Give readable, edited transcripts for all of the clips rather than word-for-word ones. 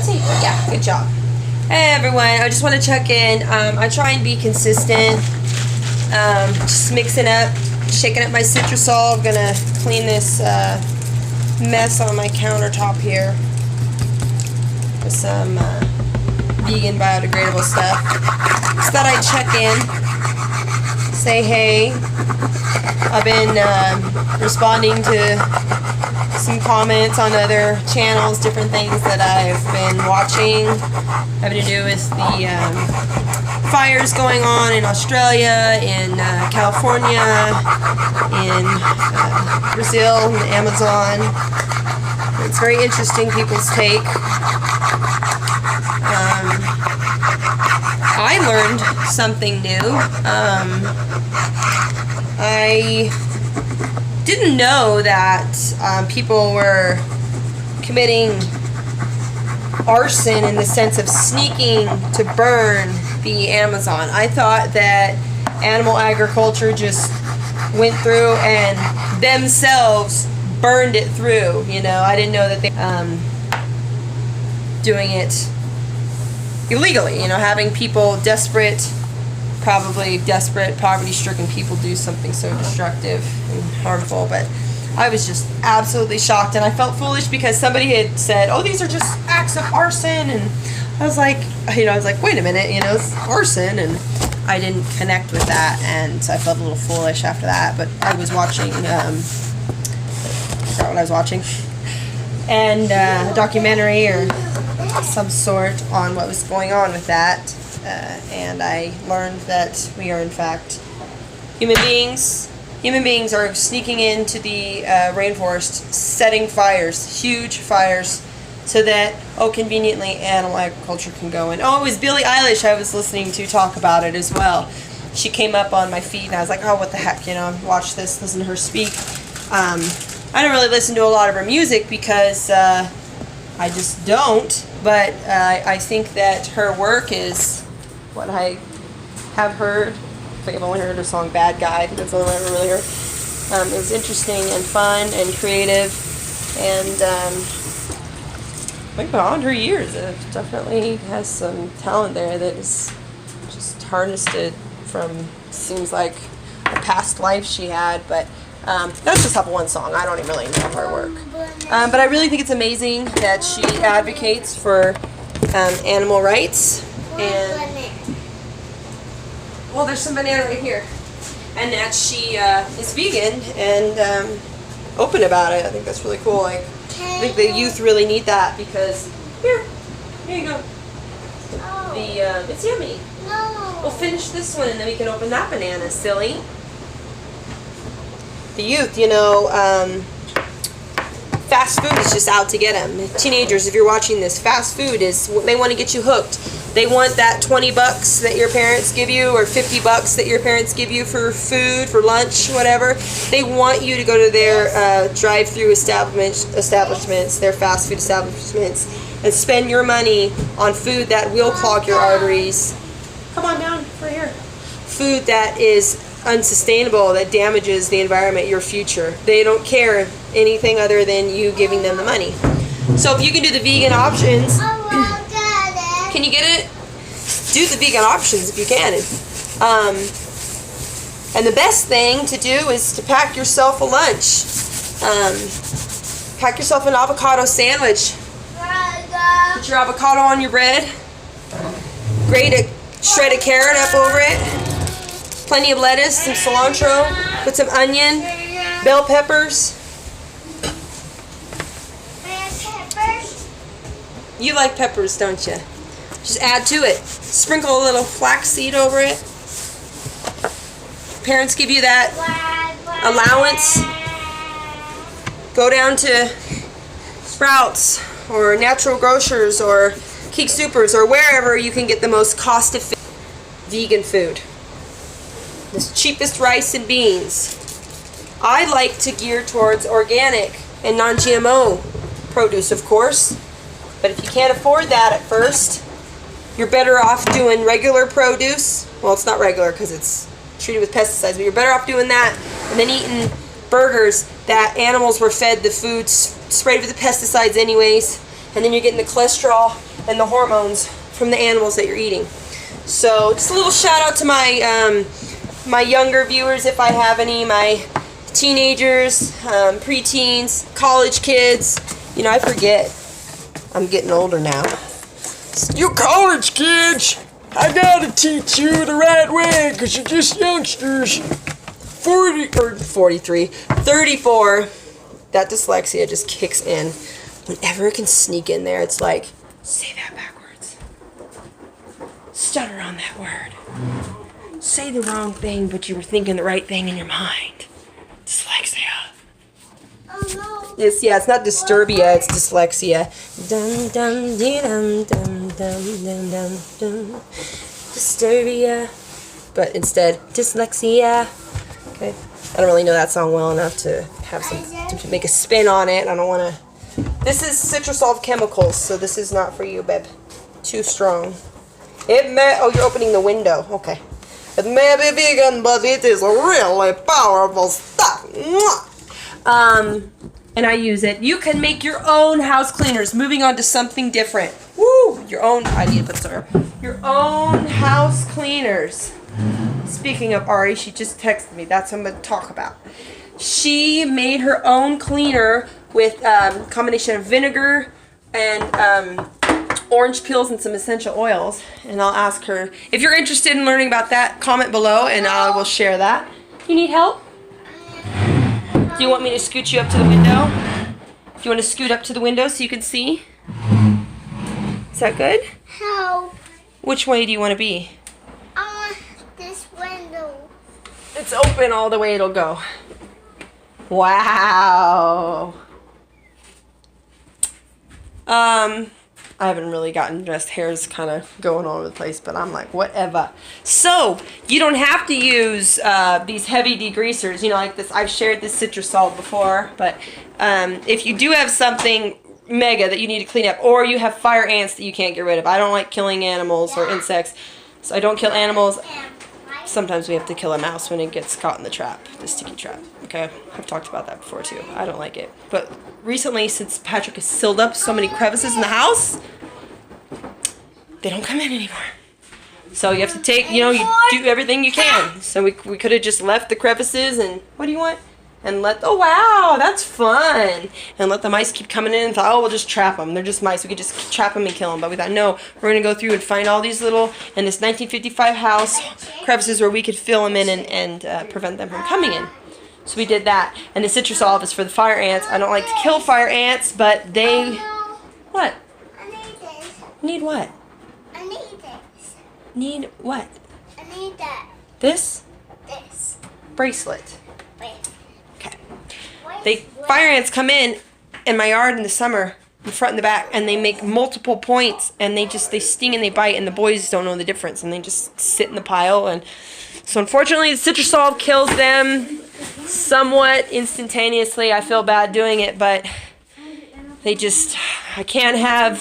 see. Yeah, good job. Hey everyone, I just want to check in. I try and be consistent. Just mixing up, shaking up my citrusol. I'm gonna clean this mess on my countertop here with some vegan biodegradable stuff. So that I check in, say hey. I've been responding to some comments on other channels, different things that I've been watching having to do with the fires going on in Australia, in California, in Brazil, in the Amazon. It's very interesting, people's take. I learned something new. I didn't know that people were committing arson in the sense of sneaking to burn the Amazon. I thought that animal agriculture just went through and themselves burned it through. You know, I didn't know that they doing it illegally. You know, having people probably desperate, poverty-stricken people do something so destructive and harmful. But I was just absolutely shocked, and I felt foolish because somebody had said, "Oh, these are just acts of arson," and I was like, wait a minute, it's arson, and I didn't connect with that, and so I felt a little foolish after that. But I was watching, I forgot what I was watching, and a documentary or some sort on what was going on with that. And I learned that we are in fact human beings. Human beings are sneaking into the rainforest, setting fires, huge fires, so that, conveniently animal agriculture can go in. Oh, it was Billie Eilish I was listening to talk about it as well. She came up on my feed and I was like, oh, what the heck, watch this, listen to her speak. I don't really listen to a lot of her music because I just don't, but I think that her work is what I have heard. I think I've only heard her song Bad Guy. I think that's the only one I ever really heard. It was interesting and fun and creative, and I think beyond her years, it definitely has some talent there that is just harnessed it from, seems like, a past life she had. But that's just one song. I don't even really know her work. But I really think it's amazing that she advocates for animal rights. And well, there's some banana right here, and that she is vegan and open about it. I think that's really cool. Like, I think the youth really need that because here you go. It's yummy. No. We'll finish this one and then we can open that banana. Silly. The youth, fast food is just out to get them. Teenagers, if you're watching this, fast food is, they want to get you hooked. They want that $20 that your parents give you, or $50 that your parents give you for food, for lunch, whatever. They want you to go to their drive-through establishments, their fast food establishments, and spend your money on food that will clog your arteries. Come on down, right here. Food that is unsustainable, that damages the environment, your future. They don't care anything other than you giving them the money. So if you can do the vegan options, can you get it? Do the vegan options if you can. And the best thing to do is to pack yourself a lunch. Pack yourself an avocado sandwich. Put your avocado on your bread. Grate a shredded carrot up over it. Plenty of lettuce, some cilantro. Put some onion, bell peppers. You like peppers, don't you? Just add to it. Sprinkle a little flaxseed over it. Parents give you that allowance. Go down to Sprouts or Natural Grocers or Keek Supers or wherever you can get the most cost-effective vegan food. The cheapest rice and beans. I like to gear towards organic and non-GMO produce, of course. But if you can't afford that at first, you're better off doing regular produce. Well, it's not regular because it's treated with pesticides, but you're better off doing that and then eating burgers that animals were fed the food sprayed with the pesticides anyways, and then you're getting the cholesterol and the hormones from the animals that you're eating. So just a little shout out to my my younger viewers, if I have any, my teenagers, preteens, college kids. You know, I forget. I'm getting older now. You college kids, I gotta teach you the right way because you're just youngsters. 34. That dyslexia just kicks in. Whenever it can sneak in there, it's like, say that backwards. Stutter on that word. Say the wrong thing, but you were thinking the right thing in your mind. Dyslexia. Oh no. It's not disturbia, it's dyslexia. Dum dum dum dum dum dum dum dum. Disturbia. But instead, dyslexia. Okay. I don't really know that song well enough to have to make a spin on it. I don't want to. This is citrusolve chemicals, so this is not for you, babe. Too strong. It may. Oh, you're opening the window. Okay. It may be vegan, but it is really powerful stuff. And I use it. You can make your own house cleaners. Moving on to something different. Woo! Your own. I need to put some. Your own house cleaners. Speaking of Ari, she just texted me. That's what I'm going to talk about. She made her own cleaner with a combination of vinegar and orange peels and some essential oils. And I'll ask her, if you're interested in learning about that, comment below and I will share that. You need help? Do you want me to scoot you up to the window? Do you want to scoot up to the window so you can see? Is that good? Help. Which way do you want to be? This window. It's open all the way it'll go. Wow. I haven't really gotten dressed. Hair's kind of going all over the place, but I'm like, whatever. So, you don't have to use these heavy degreasers, you know, like this. I've shared this citrusolve before, but if you do have something mega that you need to clean up, or you have fire ants that you can't get rid of. I don't like killing animals or insects, so I don't kill animals. Sometimes we have to kill a mouse when it gets caught in the trap, the sticky trap. Okay, I've talked about that before too. I don't like it. But recently, since Patrick has sealed up so many crevices in the house, they don't come in anymore. So you have to take, you know, you do everything you can. So we could have just left the crevices and, what do you want? And oh wow, that's fun. And let the mice keep coming in and thought, oh, we'll just trap them. They're just mice. We could just trap them and kill them. But we thought, no, we're going to go through and find all these little, in this 1955 house, crevices where we could fill them in and prevent them from coming in. So we did that. And the citrusolve is for the fire ants. I don't like to kill fire ants, but they... What? I need this. Need what? I need this. Need what? I need that. This? This. Bracelet. Wait. Okay. Fire ants come in my yard in the summer, in the front and the back, and they make multiple points, and they sting and they bite, and the boys don't know the difference, and they just sit in the pile. And so unfortunately, the citrusolve kills them somewhat instantaneously. I feel bad doing it, but I can't have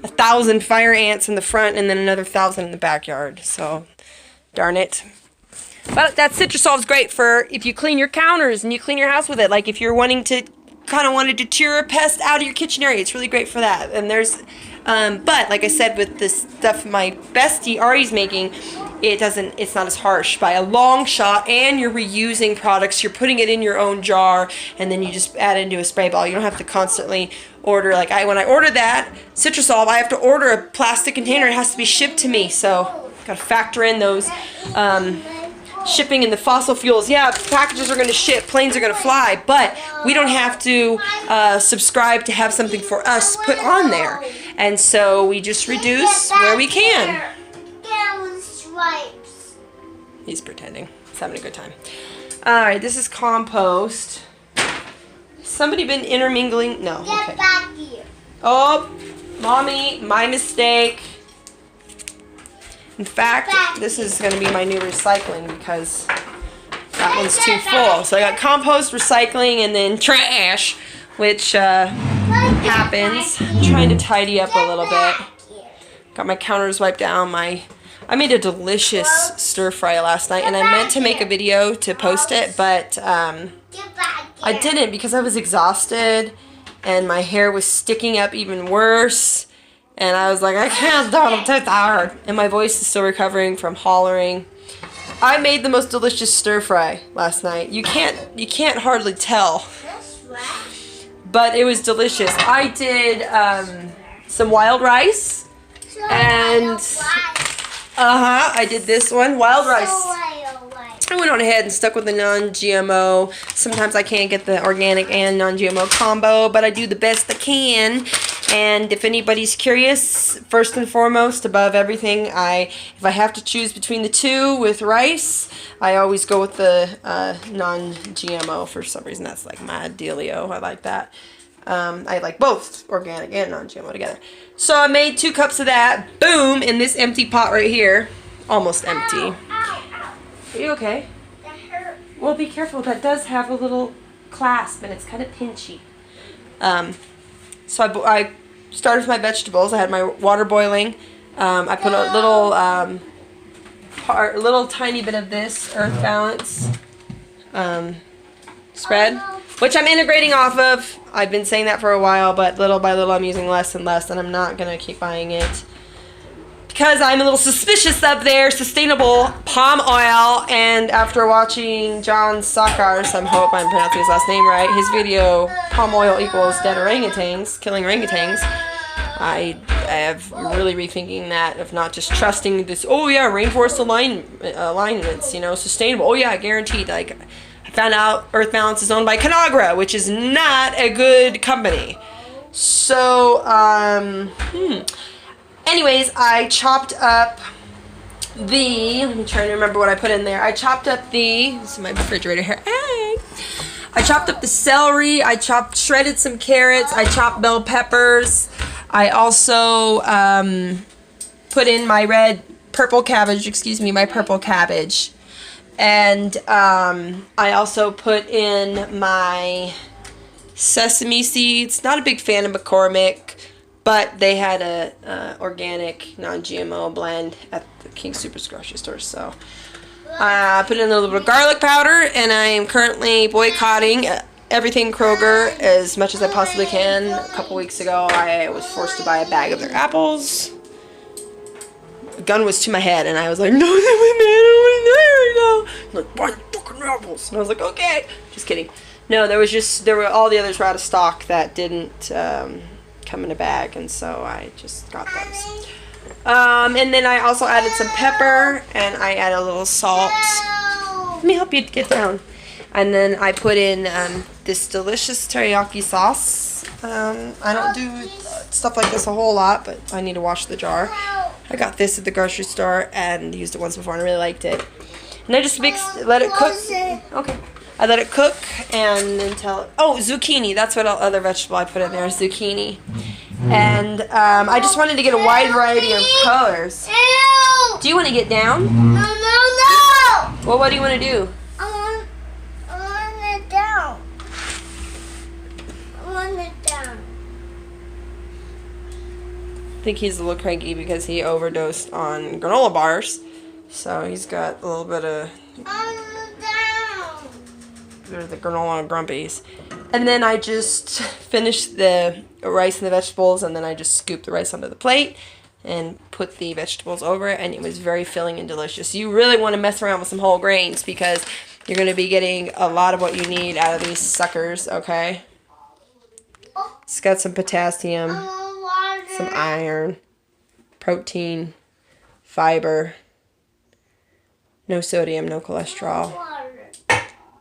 1,000 fire ants in the front and then another 1,000 in the backyard. So, darn it. But that citrusolve is great for if you clean your counters and you clean your house with it. Like if you're wanting to deter a pest out of your kitchen area, it's really great for that. And there's, but like I said, with this stuff my bestie Ari's making, it's not as harsh by a long shot, and you're reusing products. You're putting it in your own jar, and then you just add it into a spray bottle. You don't have to constantly order. Like when I order that citrusolve, I have to order a plastic container. It has to be shipped to me, so got to factor in those. Shipping in the fossil fuels. Yeah, packages are going to ship, planes are going to fly, but we don't have to subscribe to have something for us put on there. And so we just reduce where we can. He's pretending. He's having a good time. Alright, this is compost. Somebody been intermingling? No, okay. Oh, mommy, my mistake. In fact, this is going to be my new recycling because that one's too full. So I got compost, recycling, and then trash, which happens. I'm trying to tidy up a little bit. Got my counters wiped down. I made a delicious stir fry last night, and I meant to make a video to post it, but I didn't because I was exhausted, and my hair was sticking up even worse. And I was like, I can't do it, I'm too tired. And my voice is still recovering from hollering. I made the most delicious stir fry last night. You can't hardly tell, but it was delicious. I did some wild rice, and I did this one, wild rice. I went on ahead and stuck with the non-GMO. Sometimes I can't get the organic and non-GMO combo, but I do the best I can. And if anybody's curious, first and foremost, above everything, if I have to choose between the two with rice, I always go with the non-GMO. For some reason, that's like my dealio. I like that. I like both organic and non-GMO together. So I made 2 cups of that. Boom! In this empty pot right here. Almost empty. Are you okay? That hurt. Well, be careful. That does have a little clasp, and it's kind of pinchy. So I started with my vegetables. I had my water boiling. I put a little tiny bit of this Earth Balance spread, which I'm integrating off of. I've been saying that for a while, but little by little I'm using less and less, and I'm not going to keep buying it. Because I'm a little suspicious of their sustainable palm oil, and after watching John Sakars, I hope I'm pronouncing his last name right, his video, Palm Oil Equals Dead Orangutans, Killing Orangutans, I have really rethinking that of not just trusting this, oh yeah, rainforest alignments, you know, sustainable, oh yeah, guaranteed. Like, I found out Earth Balance is owned by Conagra, which is not a good company. So, anyways, I chopped up let me try to remember what I put in there. I chopped up this is my refrigerator here. Hey! I chopped up the celery. I shredded some carrots. I chopped bell peppers. I also put in my purple cabbage. And I also put in my sesame seeds. Not a big fan of McCormick, but they had a organic non-GMO blend at the King Soopers grocery store. So I put in a little bit of garlic powder, and I am currently boycotting everything Kroger as much as I possibly can. A couple weeks ago, I was forced to buy a bag of their apples. The gun was to my head, and I was like, no, man, I don't want to die right now. Like, buy fucking apples. And I was like, okay. Just kidding. No, there were all the others were out of stock that didn't come in a bag, and so I just got those. And then I also added some pepper, and I added a little salt. Let me help you get down. And then I put in this delicious teriyaki sauce. I don't do stuff like this a whole lot, but I need to wash the jar. I got this at the grocery store and used it once before, and I really liked it. And I just let it cook. Okay. I let it cook and until zucchini. That's what other vegetable I put in there, zucchini. And I just wanted to get a wide variety of colors. Ew! Do you want to get down? No! Well, what do you want to do? I want it down. I want it down. I think he's a little cranky because he overdosed on granola bars. So he's got a little bit of... I want it down. They're the granola grumpies. And then I just finished the rice and the vegetables, and then I just scooped the rice onto the plate and put the vegetables over it, and it was very filling and delicious. You really want to mess around with some whole grains because you're going to be getting a lot of what you need out of these suckers, okay? It's got some potassium, some iron, protein, fiber, no sodium, no cholesterol,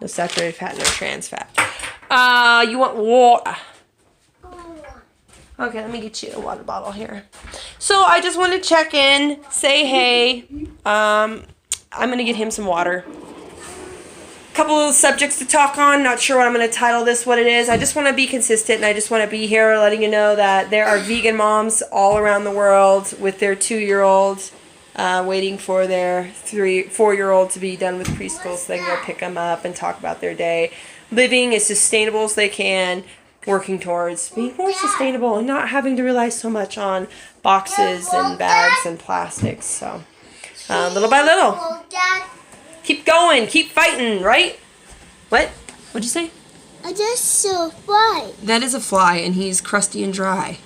no saturated fat, no trans fat. You want water? Okay, let me get you a water bottle here. So I just want to check in, say hey. I'm going to get him some water. Couple of subjects to talk on. Not sure what I'm going to title this, what it is. I just want to be consistent, and I just want to be here letting you know that there are vegan moms all around the world with their 2-year-olds waiting for their 4-year-old to be done with preschool so they can go pick them up and talk about their day. Living as sustainable as they can, working towards being more sustainable and not having to rely so much on boxes and bags and plastics. So, little by little. Keep going, keep fighting, right? What? What'd you say? I just saw a fly. That is a fly, and he's crusty and dry.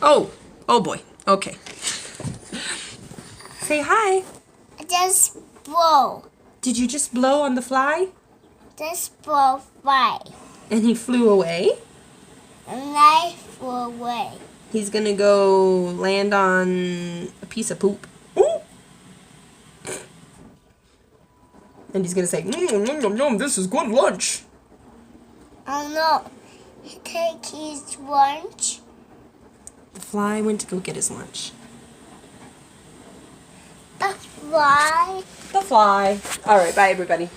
Oh, Oh boy. Okay. Say hi. Just blow. Did you just blow on the fly? Just blow fly. And he flew away? And I flew away. He's gonna go land on a piece of poop. Ooh. And he's gonna say, nom, nom, nom, this is good lunch. Oh no. He take his lunch. The fly went to go get his lunch. The fly. The fly. All right, bye everybody.